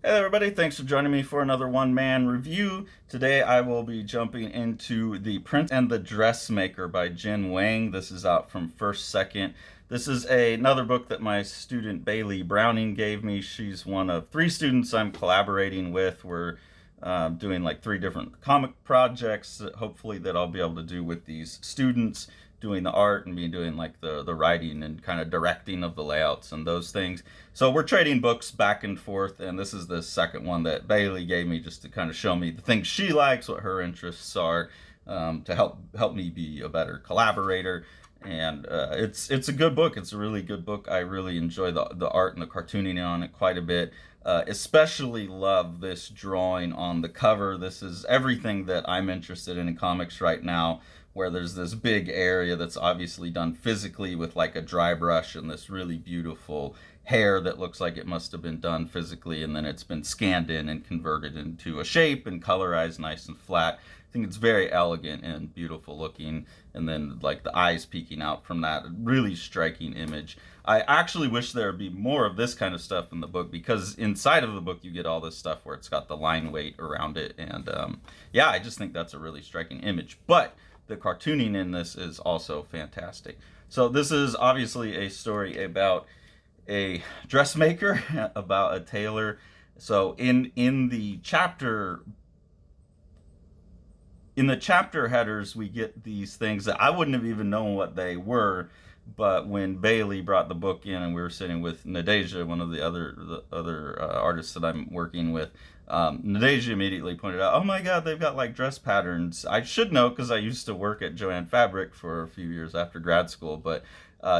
Hey everybody, thanks for joining me for another one-man review. Today I will be jumping into The Prince and the Dressmaker by Wang. This is out from First Second. This is another book that my student Bailey Browning gave me. She's one of three students I'm collaborating with. We're doing like three different comic projects that hopefully that I'll be able to do with these students, doing the art and me doing like the writing and kind of directing of the layouts and those things. So we're trading books back and forth, and this is the second one that Bailey gave me just to kind of show me the things she likes, what her interests are, to help me be a better collaborator. And it's a good book. It's a really good book. I really enjoy the art and the cartooning on it quite a bit. Especially love this drawing on the cover. This is everything that I'm interested in comics right now, where there's this big area that's obviously done physically with like a dry brush and this really beautiful hair that looks like it must have been done physically, and then it's been scanned in and converted into a shape and colorized nice and flat. I think it's very elegant and beautiful looking, and then like the eyes peeking out from that, really striking image. I actually wish there would be more of this kind of stuff in the book, because inside of the book you get all this stuff where it's got the line weight around it, and yeah, I just think that's a really striking image. But the cartooning in this is also fantastic. So this is obviously a story about a dressmaker, about a tailor. So in the chapter headers, we get these things that I wouldn't have even known what they were. But when Bailey brought the book in and we were sitting with Nadeja, one of the other artists that I'm working with, Nadeja immediately pointed out, "Oh my God, they've got like dress patterns." I should know because I used to work at Joann Fabric for a few years after grad school. But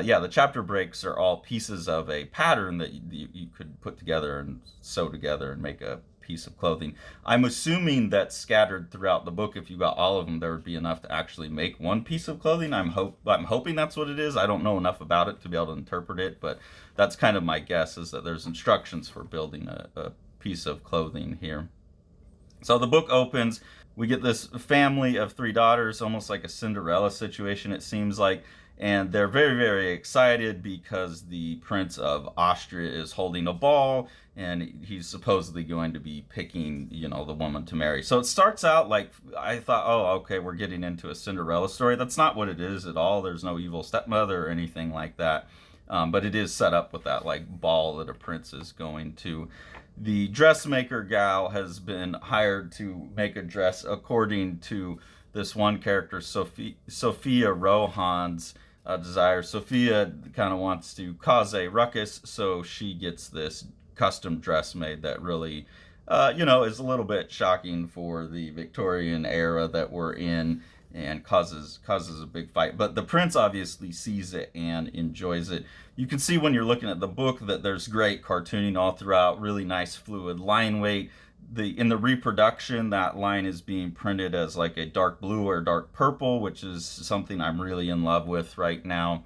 yeah, the chapter breaks are all pieces of a pattern that you could put together and sew together and make a piece of clothing. I'm assuming that scattered throughout the book, if you got all of them, there would be enough to actually make one piece of clothing. I'm hoping that's what it is. I don't know enough about it to be able to interpret it, but that's kind of my guess, is that there's instructions for building a piece of clothing here. So the book opens. We get this family of three daughters, almost like a Cinderella situation, it seems like. And they're very, very excited because the Prince of Austria is holding a ball, and he's supposedly going to be picking, the woman to marry. So it starts out like, I thought, oh, okay, we're getting into a Cinderella story. That's not what it is at all. There's no evil stepmother or anything like that. But it is set up with that like ball that a prince is going to. The dressmaker gal has been hired to make a dress according to this one character, Sophia Rohan's desire. Sophia kind of wants to cause a ruckus, so she gets this custom dress made that really, is a little bit shocking for the Victorian era that we're in, and causes a big fight. But the prince obviously sees it and enjoys it. You can see when you're looking at the book that there's great cartooning all throughout, really nice fluid line weight. In the reproduction, that line is being printed as like a dark blue or dark purple, which is something I'm really in love with right now.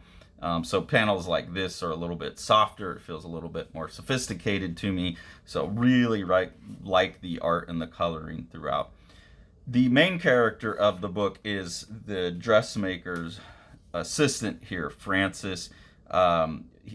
So panels like this are a little bit softer. It feels a little bit more sophisticated to me. So really like the art and the coloring throughout. The main character of the book is the dressmaker's assistant here, Frances.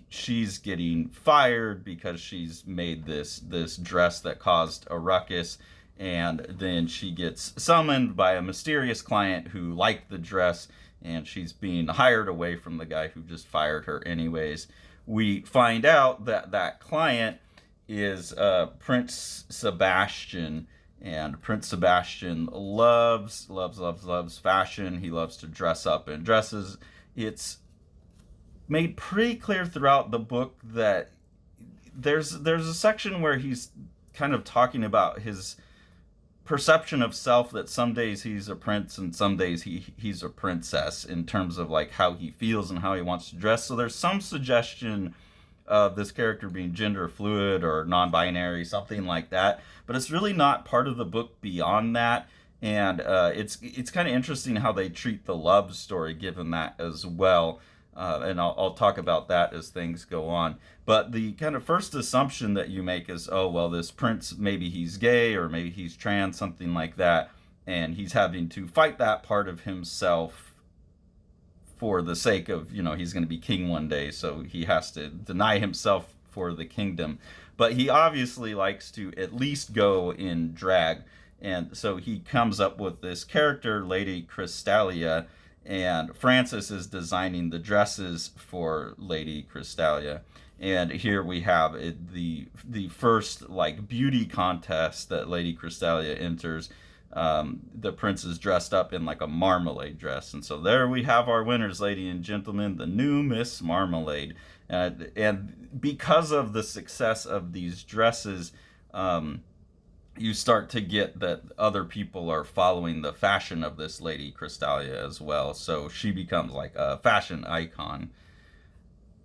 She's getting fired because she's made this dress that caused a ruckus, and then she gets summoned by a mysterious client who liked the dress, and she's being hired away from the guy who just fired her anyways. We find out that that client is Prince Sebastian, and Prince Sebastian loves fashion. He loves to dress up in dresses. It's made pretty clear throughout the book that there's a section where he's kind of talking about his perception of self, that some days he's a prince and some days he's a princess, in terms of like how he feels and how he wants to dress. So there's some suggestion of this character being gender fluid or non-binary, something like that, but it's really not part of the book beyond that. And it's kind of interesting how they treat the love story given that as well. And I'll talk about that as things go on. But the kind of first assumption that you make is, oh, well, this prince, maybe he's gay or maybe he's trans, something like that. And he's having to fight that part of himself for the sake of, he's going to be king one day. So he has to deny himself for the kingdom. But he obviously likes to at least go in drag. And so he comes up with this character, Lady Crystalia, and Francis is designing the dresses for Lady Crystalia. And here we have the first like beauty contest that Lady Crystalia enters. The prince is dressed up in like a marmalade dress, and so there we have our winners, ladies and gentlemen, the new Miss Marmalade. And because of the success of these dresses, you start to get that other people are following the fashion of this Lady Crystalia as well. So she becomes like a fashion icon.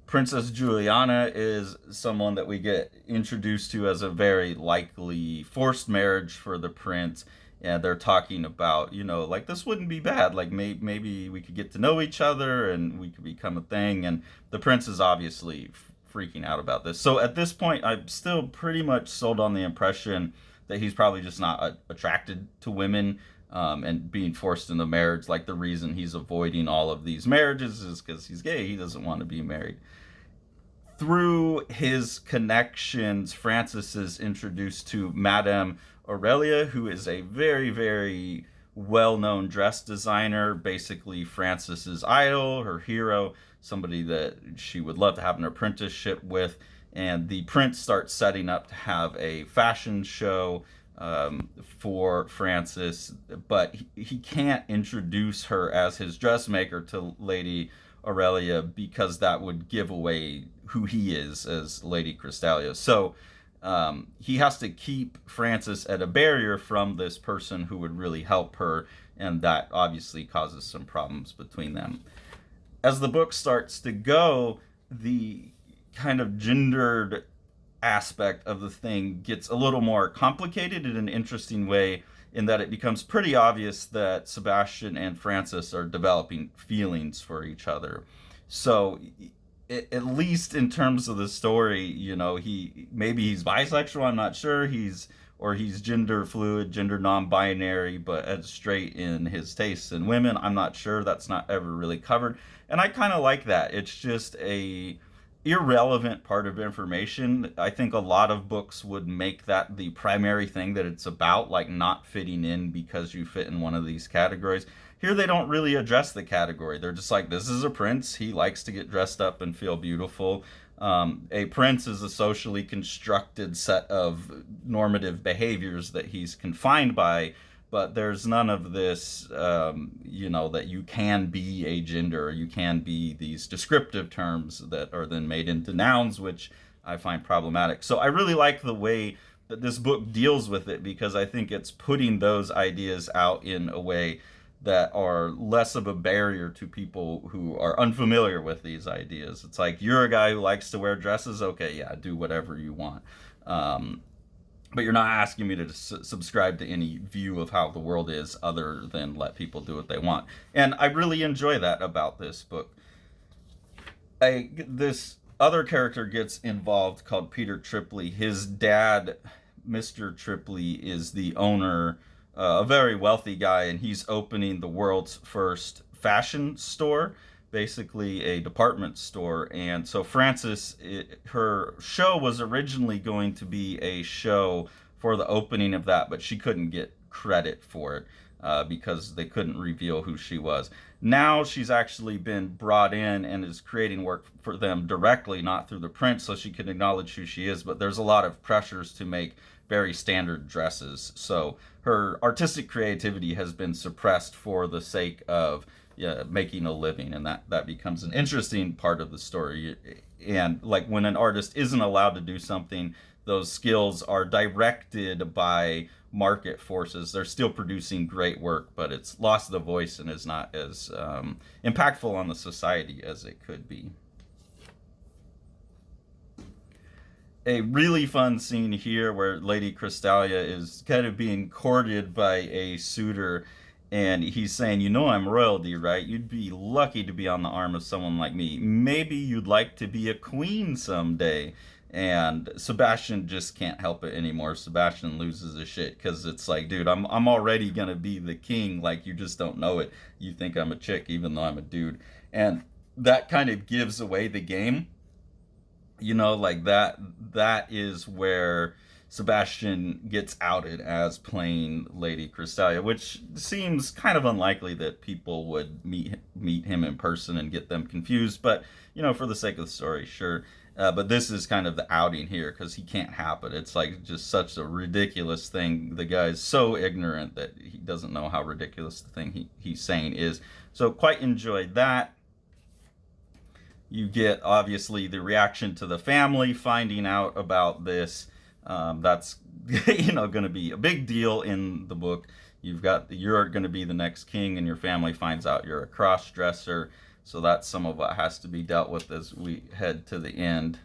Princess Juliana is someone that we get introduced to as a very likely forced marriage for the prince. And they're talking about, like this wouldn't be bad. Like maybe we could get to know each other and we could become a thing. And the prince is obviously freaking out about this. So at this point, I'm still pretty much sold on the impression that he's probably just not attracted to women, and being forced into marriage. Like the reason he's avoiding all of these marriages is because he's gay. He doesn't want to be married. Through his connections, Francis is introduced to Madame Aurelia, who is a very, very well-known dress designer, basically Francis's idol, her hero, somebody that she would love to have an apprenticeship with. And the prince starts setting up to have a fashion show for Francis, but he can't introduce her as his dressmaker to Lady Aurelia because that would give away who he is as Lady Crystalia. So he has to keep Francis at a barrier from this person who would really help her, and that obviously causes some problems between them. As the book starts to go, the kind of gendered aspect of the thing gets a little more complicated in an interesting way, in that it becomes pretty obvious that Sebastian and Francis are developing feelings for each other. So at least in terms of the story, he's bisexual, I'm not sure. He's gender fluid, gender non-binary, but as straight in his tastes in women, I'm not sure. That's not ever really covered. And I kind of like that. It's just a irrelevant part of information. I think a lot of books would make that the primary thing that it's about, like not fitting in because you fit in one of these categories. Here they don't really address the category. They're just like, this is a prince. He likes to get dressed up and feel beautiful. A prince is a socially constructed set of normative behaviors that he's confined by, but there's none of this, that you can be a gender, or you can be these descriptive terms that are then made into nouns, which I find problematic. So I really like the way that this book deals with it, because I think it's putting those ideas out in a way that are less of a barrier to people who are unfamiliar with these ideas. It's like, you're a guy who likes to wear dresses, okay, yeah, do whatever you want. But you're not asking me to subscribe to any view of how the world is other than let people do what they want. And I really enjoy that about this book. This other character gets involved called Peter Tripley. His dad, Mr. Tripley, is the owner, a very wealthy guy, and he's opening the world's first fashion store, basically a department store. And so Frances, her show was originally going to be a show for the opening of that, but she couldn't get credit for it because they couldn't reveal who she was. Now she's actually been brought in and is creating work for them directly, not through the prince, so she can acknowledge who she is, but there's a lot of pressures to make very standard dresses. So her artistic creativity has been suppressed for the sake of making a living, and that becomes an interesting part of the story. And like when an artist isn't allowed to do something, those skills are directed by market forces. They're still producing great work, but it's lost the voice and is not as impactful on the society as it could be. A really fun scene here where Lady Crystalia is kind of being courted by a suitor, and he's saying, I'm royalty, right? You'd be lucky to be on the arm of someone like me. Maybe you'd like to be a queen someday. And Sebastian just can't help it anymore. Sebastian loses his shit because it's like, dude, I'm already gonna be the king. Like, you just don't know it. You think I'm a chick even though I'm a dude. And that kind of gives away the game. like that is where Sebastian gets outed as playing Lady Cristalia, which seems kind of unlikely that people would meet him in person and get them confused. But for the sake of the story, sure. But this is kind of the outing here because he can't help it. It's like just such a ridiculous thing. The guy's so ignorant that he doesn't know how ridiculous the thing he's saying is. So quite enjoyed that. You get obviously the reaction to the family finding out about this. That's going to be a big deal in the book. You're going to be the next king, and your family finds out you're a cross dresser. So that's some of what has to be dealt with as we head to the end.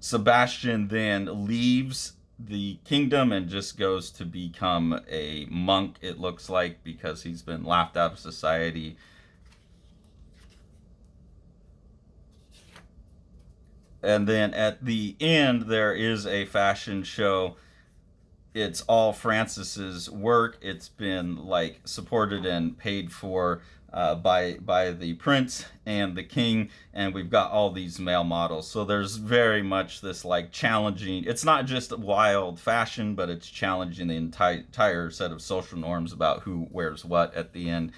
Sebastian then leaves the kingdom and just goes to become a monk, it looks like, because he's been laughed out of society. And then at the end, there is a fashion show. It's all Francis's work. It's been like supported and paid for by the prince and the king, and we've got all these male models. So there's very much this like challenging. It's not just wild fashion, but it's challenging the entire set of social norms about who wears what at the end.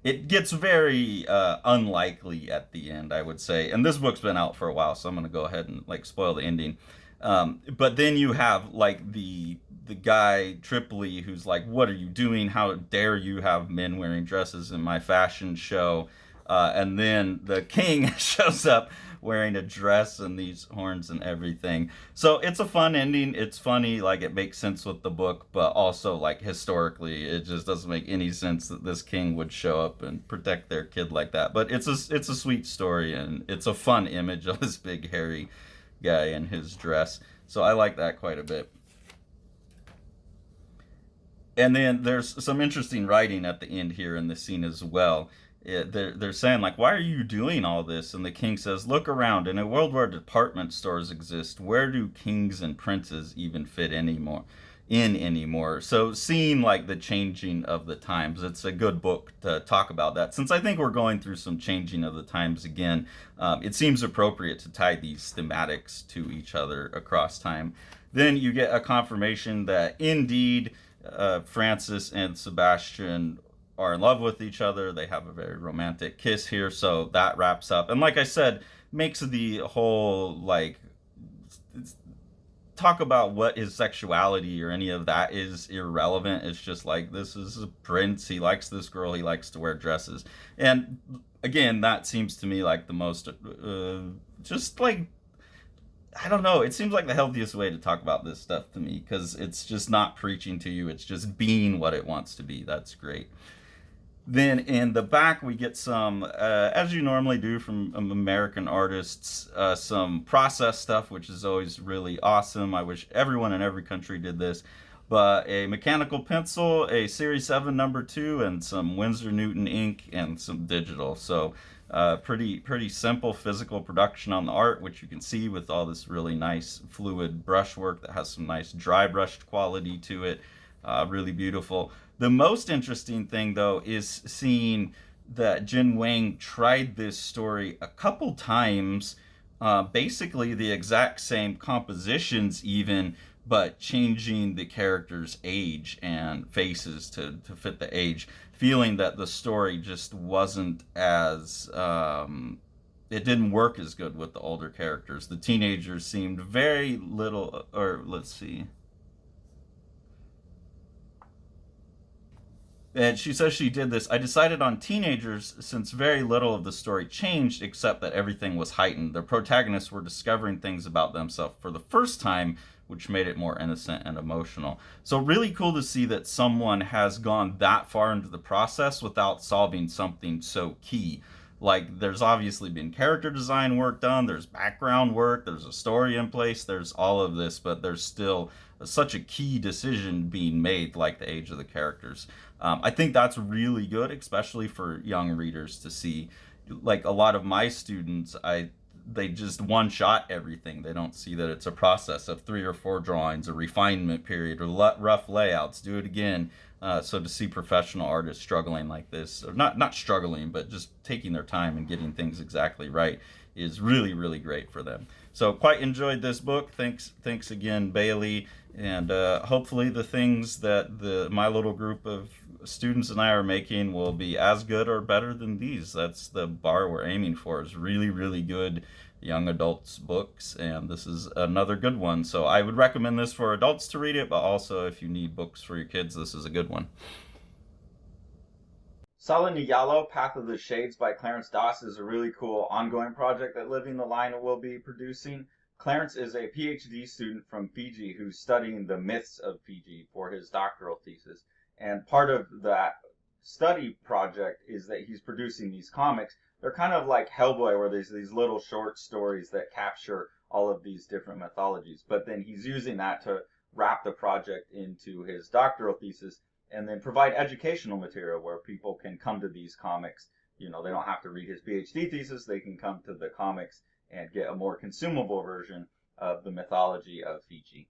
It gets very unlikely at the end, I would say. And this book's been out for a while, so I'm going to go ahead and like spoil the ending. But then you have like the guy Tripoli who's like, "What are you doing? How dare you have men wearing dresses in my fashion show?" And then the king shows up wearing a dress and these horns and everything. So it's a fun ending. It's funny, like it makes sense with the book, but also like historically, it just doesn't make any sense that this king would show up and protect their kid like that. But it's a sweet story, and it's a fun image of this big hairy guy in his dress. So I like that quite a bit. And then there's some interesting writing at the end here in the scene as well. They're saying like, "Why are you doing all this?" And the king says, "Look around. In a world where department stores exist, where do kings and princes even fit anymore? So seeing like the changing of the times, it's a good book to talk about that. Since I think we're going through some changing of the times again, it seems appropriate to tie these thematics to each other across time. Then you get a confirmation that indeed Francis and Sebastian are in love with each other. They have a very romantic kiss here, so that wraps up. And like I said, makes the whole like talk about what his sexuality or any of that is irrelevant. It's just like, this is a prince. He likes this girl. He likes to wear dresses. And again, that seems to me like the most just like, I don't know. It seems like the healthiest way to talk about this stuff to me, because it's just not preaching to you. It's just being what it wants to be. That's great. Then in the back, we get some, as you normally do from American artists, some process stuff, which is always really awesome. I wish everyone in every country did this. But a mechanical pencil, a Series 7 number 2, and some Winsor Newton ink, and some digital. So pretty simple physical production on the art, which you can see with all this really nice fluid brushwork that has some nice dry brushed quality to it. Really beautiful. The most interesting thing, though, is seeing that Jin Wang tried this story a couple times, basically the exact same compositions even, but changing the character's age and faces to fit the age, feeling that the story just wasn't as it didn't work as good with the older characters. The teenagers seemed very little, or let's see. And she says she did this. "I decided on teenagers since very little of the story changed, except that everything was heightened. The protagonists were discovering things about themselves for the first time, which made it more innocent and emotional." So really cool to see that someone has gone that far into the process without solving something so key. Like, there's obviously been character design work done, there's background work, there's a story in place, there's all of this, but there's still such a key decision being made, like the age of the characters. I think that's really good, especially for young readers to see. Like a lot of my students, they just one shot everything. They don't see that it's a process of 3 or 4 drawings, a refinement period, or rough layouts. Do it again. So to see professional artists struggling like this, or not struggling, but just taking their time and getting things exactly right, is really, really great for them. So quite enjoyed this book. Thanks again, Bailey. And hopefully the things that my little group of students and I are making will be as good or better than these. That's the bar we're aiming for, is really, really good young adults books, and this is another good one. So I would recommend this for adults to read it, but also if you need books for your kids, this is a good one. Sala Niyalo, Path of the Shades by Clarence Doss is a really cool ongoing project that Living the Line will be producing. Clarence is a PhD student from Fiji who's studying the myths of Fiji for his doctoral thesis. And part of that study project is that he's producing these comics. They're kind of like Hellboy, where there's these little short stories that capture all of these different mythologies. But then he's using that to wrap the project into his doctoral thesis and then provide educational material where people can come to these comics. You know, they don't have to read his PhD thesis. They can come to the comics and get a more consumable version of the mythology of Fiji.